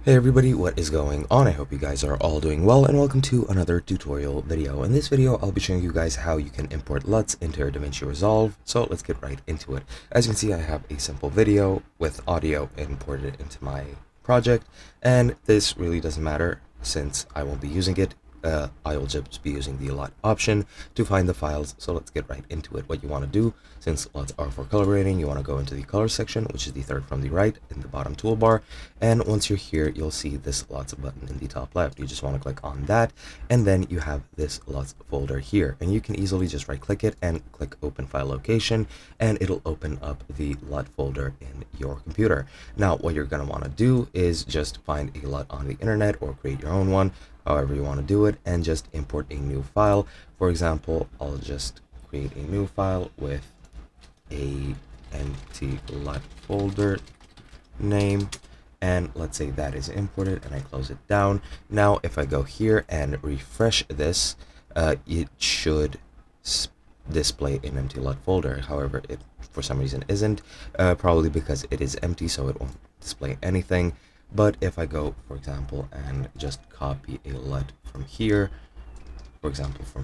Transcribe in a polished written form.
Hey everybody, what is going on? I hope you guys are all doing well, and welcome to another tutorial video. In this video, I'll be showing you guys how you can import LUTs into Davinci Resolve, so let's get right into it. As you can see, I have a simple video with audio imported into my project, and this really doesn't matter since I won't be using it. I will just be using the LUT option to find the files, so let's get right into it. What you want to do, since LUTs are for color grading, you want to go into the color section, which is the third from the right in the bottom toolbar, and once you're here, you'll see this LUTs button in the top left. You just want to click on that, and then you have this LUTs folder here, and you can easily just right click it and click open file location, and it'll open up the LUT folder in your computer. Now what you're going to want to do is just find a LUT on the internet or create your own one, however you want to do it, and just import a new file. For example, I'll just create a new file with a empty LUT folder name, and let's say that is imported, and I close it down. Now if I go here and refresh this, it should display an empty LUT folder. However, it for some reason isn't, probably because it is empty, so it won't display anything. But if I go, for example, and just copy a LUT from here, for example from